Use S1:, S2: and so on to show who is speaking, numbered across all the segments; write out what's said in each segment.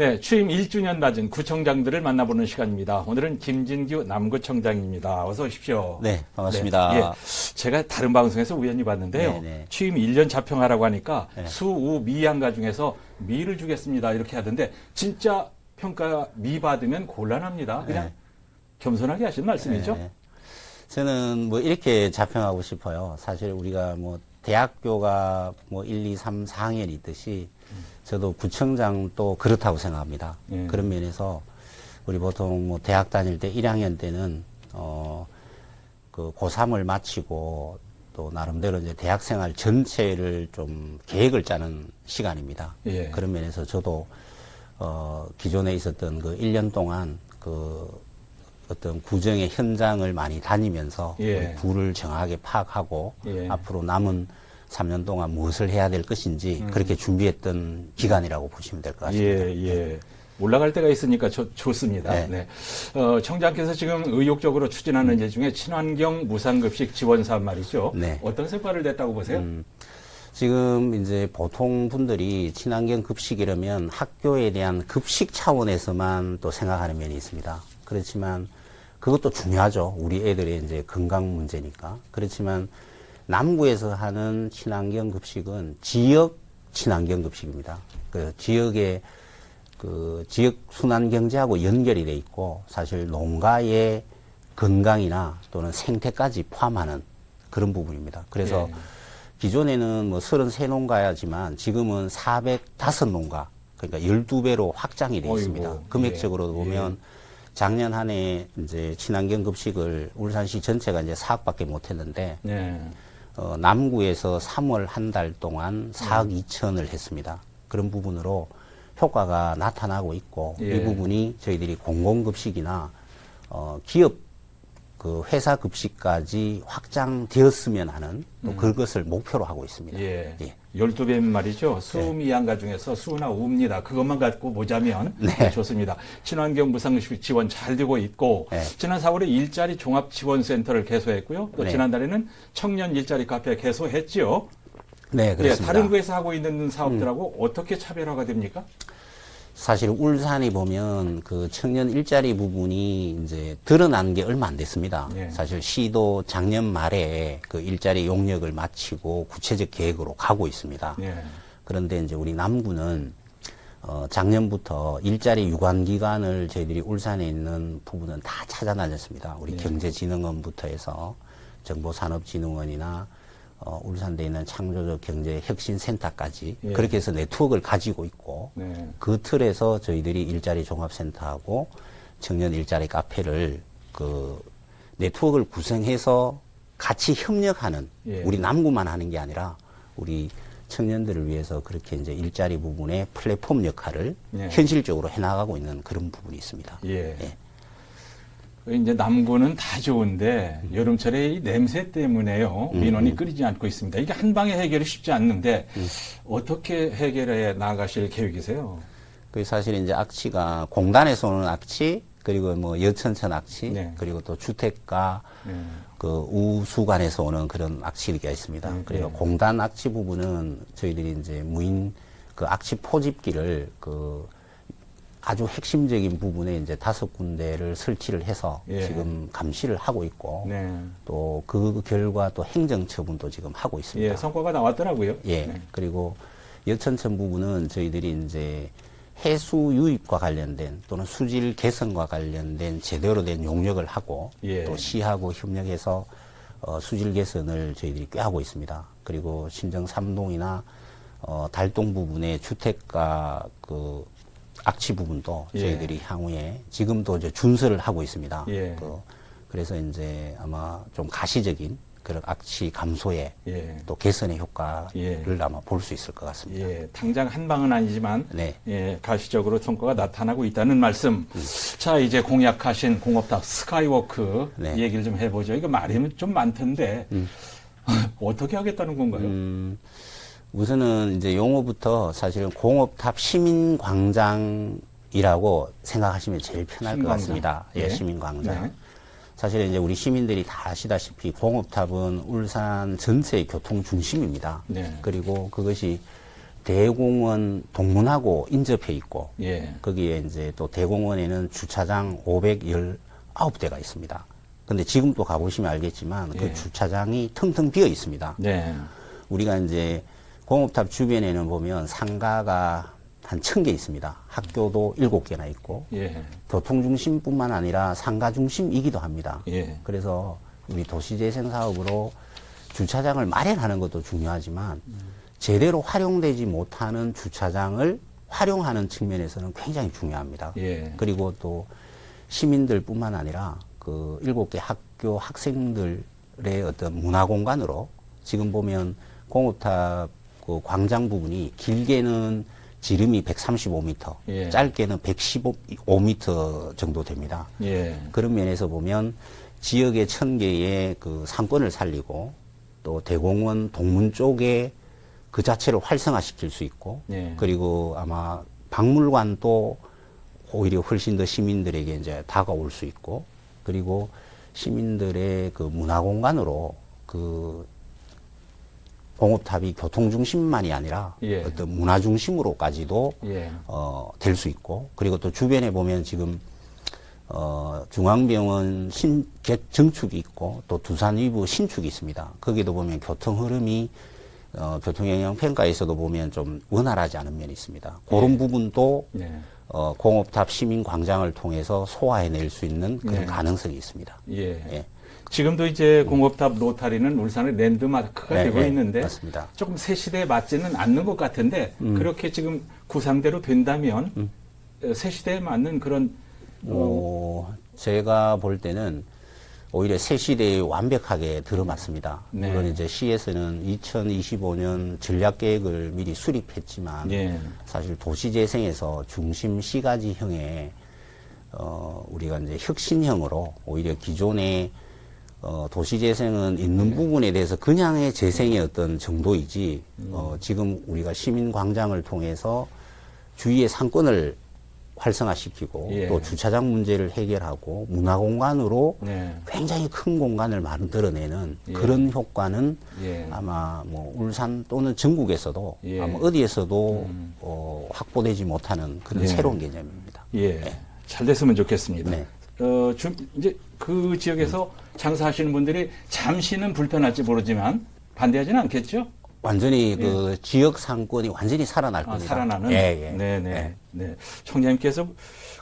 S1: 네, 취임 1주년 맞은 구청장들을 만나보는 시간입니다. 오늘은 김진규 남구청장입니다. 어서 오십시오.
S2: 네, 반갑습니다.
S1: 네, 예, 제가 다른 방송에서 우연히 봤는데요.
S2: 네네.
S1: 취임 1년 자평하라고 하니까
S2: 네.
S1: 수, 우, 미 양가 중에서 미를 주겠습니다. 이렇게 하던데 진짜 평가 미 받으면 곤란합니다. 그냥
S2: 네.
S1: 겸손하게 하신 말씀이죠.
S2: 네. 저는 뭐 이렇게 자평하고 싶어요. 사실 우리가 뭐 대학교가 뭐 1, 2, 3, 4학년이 있듯이 저도 구청장도 그렇다고 생각합니다.
S1: 예.
S2: 그런 면에서 우리 보통 뭐 대학 다닐 때 1학년 때는 그 고3을 마치고 또 나름대로 이제 대학 생활 전체를 좀 계획을 짜는 시간입니다.
S1: 예.
S2: 그런 면에서 저도 기존에 있었던 그 1년 동안 그 어떤 구정의 현장을 많이 다니면서
S1: 예.
S2: 부를 정확하게 파악하고
S1: 예.
S2: 앞으로 남은 3년 동안 무엇을 해야 될 것인지 그렇게 준비했던 기간이라고 보시면 될 것 같습니다.
S1: 예, 예. 올라갈 때가 있으니까 좋습니다.
S2: 네.
S1: 네. 청장께서 지금 의욕적으로 추진하는 일 중에 친환경 무상급식 지원 사업 말이죠.
S2: 네.
S1: 어떤 성과를 냈다고 보세요?
S2: 지금 이제 보통 분들이 친환경 급식이라면 학교에 대한 급식 차원에서만 또 생각하는 면이 있습니다. 그렇지만 그것도 중요하죠. 우리 애들의 이제 건강 문제니까. 그렇지만 남구에서 하는 친환경 급식은 지역 친환경 급식입니다. 그 지역의 그 지역 순환 경제하고 연결이 돼 있고 사실 농가의 건강이나 또는 생태까지 포함하는 그런 부분입니다. 그래서
S1: 예.
S2: 기존에는 뭐 33농가야지만 지금은 405농가, 그러니까 12배로 확장이 되어 있습니다.
S1: 어이구,
S2: 금액적으로
S1: 예,
S2: 보면 작년 한 해 이제 친환경 급식을 울산시 전체가 이제 4억밖에 못 했는데,
S1: 네.
S2: 남구에서 3월 한 달 동안 4억 2천을 했습니다. 그런 부분으로 효과가 나타나고 있고,
S1: 예.
S2: 이 부분이 저희들이 공공급식이나, 기업 그 회사 급식까지 확장되었으면 하는 또 그것을 목표로 하고 있습니다.
S1: 예.
S2: 예.
S1: 12배면 말이죠. 수, 미 양가 중에서 수나 우입니다. 그것만 갖고 보자면 네, 좋습니다. 친환경 무상급식 지원 잘 되고 있고
S2: 네.
S1: 지난 4월에 일자리 종합지원센터를 개소했고요. 또
S2: 네.
S1: 지난달에는 청년 일자리 카페 개소했죠.
S2: 네,
S1: 예,
S2: 그렇습니다.
S1: 다른 구에서 하고 있는 사업들하고 어떻게 차별화가 됩니까?
S2: 사실 울산이 보면 그 청년 일자리 부분이 이제 드러난 게 얼마 안 됐습니다.
S1: 예.
S2: 사실 시도 작년 말에 그 일자리 용역을 마치고 구체적 계획으로 가고 있습니다.
S1: 예.
S2: 그런데 이제 우리 남구는 작년부터 일자리 유관 기관을 저희들이 울산에 있는 부분은 다 찾아다녔습니다. 우리
S1: 예.
S2: 경제진흥원부터 해서 정보산업진흥원이나 울산대에 있는 창조적 경제 혁신센터까지
S1: 예.
S2: 그렇게 해서 네트워크를 가지고 있고
S1: 네.
S2: 그 틀에서 저희들이 일자리 종합센터하고 청년 일자리 카페를 그 네트워크를 구성해서 같이 협력하는
S1: 예.
S2: 우리 남구만 하는 게 아니라 우리 청년들을 위해서 그렇게 이제 일자리 부분의 플랫폼 역할을
S1: 예.
S2: 현실적으로 해나가고 있는 그런 부분이 있습니다.
S1: 예.
S2: 예.
S1: 이제 남구는 다 좋은데 여름철에 이 냄새 때문에요. 민원이 끊이지 않고 있습니다. 이게 한 방에 해결이 쉽지 않는데 어떻게 해결해 나가실 계획이세요?
S2: 그 사실 이제 악취가 공단에서 오는 악취 그리고 뭐 여천천 악취
S1: 네.
S2: 그리고 또 주택가
S1: 네.
S2: 그 우수관에서 오는 그런 악취가 있습니다. 그리고
S1: 네.
S2: 공단 악취 부분은 저희들이 이제 무인 그 악취 포집기를 그 아주 핵심적인 부분에 이제 5군데를 설치를 해서
S1: 예.
S2: 지금 감시를 하고 있고
S1: 네.
S2: 또 그 결과 또 행정처분도 지금 하고 있습니다.
S1: 예, 성과가 나왔더라고요.
S2: 예.
S1: 네.
S2: 그리고 여천천 부분은 저희들이 이제 해수 유입과 관련된 또는 수질 개선과 관련된 제대로 된 용역을 하고
S1: 예.
S2: 또 시하고 협력해서 수질 개선을 저희들이 꽤 하고 있습니다. 그리고 신정 3동이나 달동 부분의 주택가 그 악취 부분도
S1: 예.
S2: 저희들이 향후에 지금도 이제 준설을 하고 있습니다.
S1: 예.
S2: 그래서 이제 아마 좀 가시적인 그런 악취 감소에
S1: 예.
S2: 또 개선의 효과를
S1: 예.
S2: 아마 볼 수 있을 것 같습니다.
S1: 예, 당장 한 방은 아니지만
S2: 네.
S1: 예, 가시적으로 성과가 나타나고 있다는 말씀. 자, 이제 공약하신 공업탑 스카이워크
S2: 네.
S1: 얘기를 좀 해보죠. 이거 말이 좀 많던데 어떻게 하겠다는 건가요?
S2: 우선은 이제 용어부터 사실은 공업탑 시민광장이라고 생각하시면 제일 편할 것
S1: 시민광장.
S2: 같습니다. 예,
S1: 예.
S2: 시민광장.
S1: 네.
S2: 사실 이제 우리 시민들이 다 아시다시피 공업탑은 울산 전체의 교통 중심입니다.
S1: 네.
S2: 그리고 그것이 대공원 동문하고 인접해 있고
S1: 예.
S2: 거기에 이제 또 대공원에는 주차장 519대가 있습니다. 근데 지금 또 가보시면 알겠지만 그
S1: 예.
S2: 주차장이 텅텅 비어 있습니다.
S1: 네.
S2: 우리가 이제 공업탑 주변에는 보면 상가가 한 1000개 있습니다. 학교도 7개나 있고
S1: 예.
S2: 교통중심뿐만 아니라 상가 중심이기도 합니다.
S1: 예.
S2: 그래서 우리 도시재생 사업으로 주차장을 마련하는 것도 중요하지만 제대로 활용되지 못하는 주차장을 활용하는 측면에서는 굉장히 중요합니다.
S1: 예.
S2: 그리고 또 시민들뿐만 아니라 그 7개 학교 학생들의 어떤 문화공간으로 지금 보면 공업탑 그 광장 부분이 길게는 지름이 135m,
S1: 예.
S2: 짧게는 115m 정도 됩니다.
S1: 예.
S2: 그런 면에서 보면 지역의 1000개의 그 상권을 살리고 또 대공원 동문 쪽에 그 자체를 활성화시킬 수 있고
S1: 예.
S2: 그리고 아마 박물관도 오히려 훨씬 더 시민들에게 이제 다가올 수 있고 그리고 시민들의 그 문화공간으로 그 공업탑이 교통중심만이 아니라
S1: 예.
S2: 어떤 문화중심으로까지도
S1: 예.
S2: 될 수 있고 그리고 또 주변에 보면 지금 중앙병원 정축이 있고 또 두산 위브 신축이 있습니다. 거기도 보면 교통 흐름이 교통영향평가에서도 보면 좀 원활하지 않은 면이 있습니다. 그런
S1: 예.
S2: 부분도
S1: 예.
S2: 공업탑 시민광장을 통해서 소화해낼 수 있는 그런
S1: 네.
S2: 가능성이 있습니다.
S1: 예.
S2: 예.
S1: 지금도 이제 공업탑 로타리는 울산의 랜드마크가
S2: 네,
S1: 되고
S2: 네,
S1: 있는데
S2: 맞습니다.
S1: 조금 새 시대에 맞지는 않는 것 같은데 그렇게 지금 구상대로 된다면 새 시대에 맞는 그런
S2: 제가 볼 때는 오히려 새 시대에 완벽하게 들어맞습니다.
S1: 네.
S2: 물론 이제 시에서는 2025년 전략계획을 미리 수립했지만
S1: 예.
S2: 사실 도시재생에서 중심 시가지형의 우리가 이제 혁신형으로 오히려 기존의 도시재생은 있는 부분에 대해서 그냥의 재생의 어떤 정도이지 지금 우리가 시민광장을 통해서 주위의 상권을 활성화시키고
S1: 예.
S2: 또 주차장 문제를 해결하고 문화공간으로
S1: 네.
S2: 굉장히 큰 공간을 만들어내는
S1: 예.
S2: 그런 효과는
S1: 예.
S2: 아마 뭐 울산 또는 전국에서도
S1: 예.
S2: 아마 어디에서도 확보되지 못하는 그런
S1: 예.
S2: 새로운 개념입니다.
S1: 예. 잘 됐으면 좋겠습니다.
S2: 네.
S1: 이제 그 지역에서 장사하시는 분들이 잠시는 불편할지 모르지만 반대하지는 않겠죠?
S2: 완전히 그 지역 상권이 완전히 살아날 겁니다.
S1: 살아나는?
S2: 예, 예.
S1: 네네.
S2: 예.
S1: 네. 청장님께서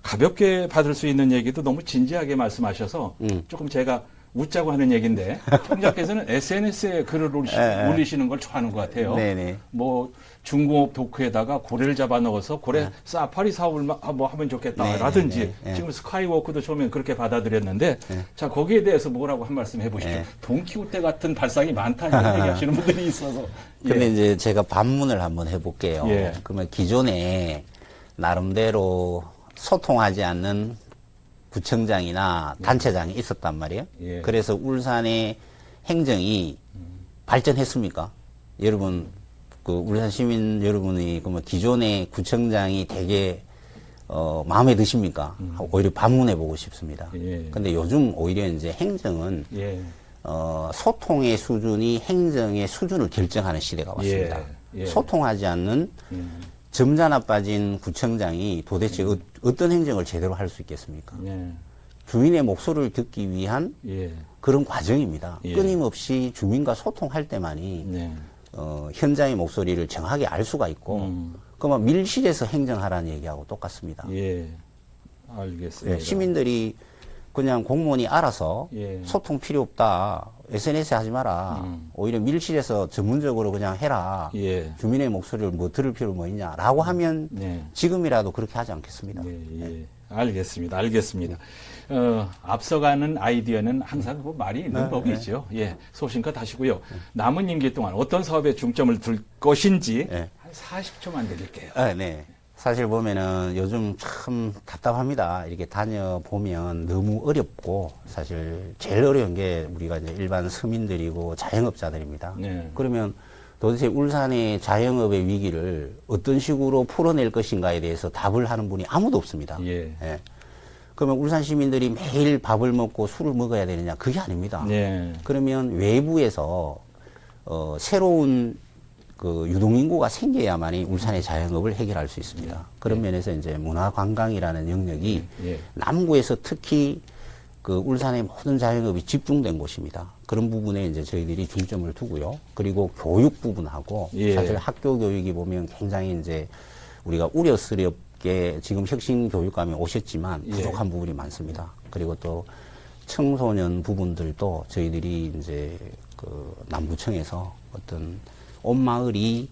S1: 가볍게 받을 수 있는 얘기도 너무 진지하게 말씀하셔서 조금 제가 웃자고 하는 얘기인데 청장께서는 SNS에 글을 올리시는 걸 좋아하는 것 같아요.
S2: 네네.
S1: 뭐 중공업 도크에다가 고래를 잡아 넣어서 고래 사파리 사업을 뭐 하면 좋겠다라든지
S2: 네, 네.
S1: 지금 스카이워크도 처음엔 그렇게 받아들였는데 자 거기에 대해서 뭐라고 한 말씀 해보시죠.
S2: 네.
S1: 돈키호테 같은 발상이 많다 이런 얘기하시는 분들이 있어서.
S2: 근데 이제 제가 반문을 한번 해볼게요.
S1: 예.
S2: 그러면 기존에 나름대로 소통하지 않는 구청장이나 단체장이 있었단 말이에요.
S1: 예.
S2: 그래서 울산의 행정이 발전했습니까? 여러분, 그 울산 시민 여러분이 그러면 기존의 구청장이 되게 마음에 드십니까? 오히려 반문해 보고 싶습니다.
S1: 예.
S2: 근데 요즘 오히려 이제 행정은
S1: 예.
S2: 소통의 수준이 행정의 수준을 결정하는 시대가 왔습니다.
S1: 예. 예.
S2: 소통하지 않는 점잖아 빠진 구청장이 도대체 어떤 행정을 제대로 할 수 있겠습니까?
S1: 예.
S2: 주민의 목소리를 듣기 위한
S1: 예.
S2: 그런 과정입니다.
S1: 예.
S2: 끊임없이 주민과 소통할 때만이
S1: 네.
S2: 현장의 목소리를 정확하게 알 수가 있고 그러면 밀실에서 행정하라는 얘기하고 똑같습니다.
S1: 예. 알겠습니다.
S2: 예, 시민들이 그냥 공무원이 알아서
S1: 예.
S2: 소통 필요 없다. SNS에 하지 마라. 오히려 밀실에서 전문적으로 그냥 해라.
S1: 예.
S2: 주민의 목소리를 뭐 들을 필요 뭐 있냐라고 하면
S1: 네.
S2: 지금이라도 그렇게 하지 않겠습니다.
S1: 예, 예. 알겠습니다. 알겠습니다. 앞서가는 아이디어는 항상 뭐 말이 있는 법이죠. 예. 소신껏 하시고요. 남은 임기 동안 어떤 사업에 중점을 둘 것인지
S2: 네.
S1: 한 40초만 드릴게요.
S2: 네. 사실 보면은 요즘 참 답답합니다. 이렇게 다녀보면 너무 어렵고 사실 제일 어려운 게 우리가 이제 일반 서민들이고 자영업자들입니다.
S1: 네.
S2: 그러면 도대체 울산의 자영업의 위기를 어떤 식으로 풀어낼 것인가에 대해서 답을 하는 분이 아무도 없습니다.
S1: 예.
S2: 그러면 울산 시민들이 매일 밥을 먹고 술을 먹어야 되느냐? 그게 아닙니다.
S1: 네.
S2: 그러면 외부에서 새로운 그 유동인구가 생겨야만이 울산의 자영업을 해결할 수 있습니다. 그런 면에서 이제 문화관광이라는 영역이
S1: 예.
S2: 남구에서 특히 그 울산의 모든 자영업이 집중된 곳입니다. 그런 부분에 이제 저희들이 중점을 두고요. 그리고 교육 부분하고
S1: 예.
S2: 사실 학교 교육이 보면 굉장히 이제 우리가 우려스럽게 지금 혁신 교육감이 오셨지만
S1: 예.
S2: 부족한 부분이 많습니다. 그리고 또 청소년 부분들도 저희들이 이제 그 남구청에서 어떤 온 마을이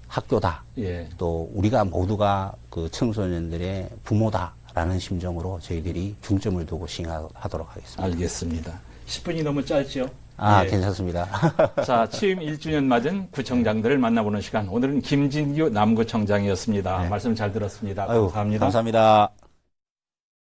S2: 학교다.
S1: 예.
S2: 또 우리가 모두가 그 청소년들의 부모다라는 심정으로 저희들이 중점을 두고 시행하도록 하겠습니다.
S1: 알겠습니다. 10분이 너무 짧죠?
S2: 아,
S1: 예.
S2: 괜찮습니다.
S1: 자, 취임 1주년 맞은 구청장들을 만나보는 시간. 오늘은 김진규 남구청장이었습니다.
S2: 네.
S1: 말씀 잘 들었습니다.
S2: 아유,
S1: 감사합니다.
S2: 감사합니다.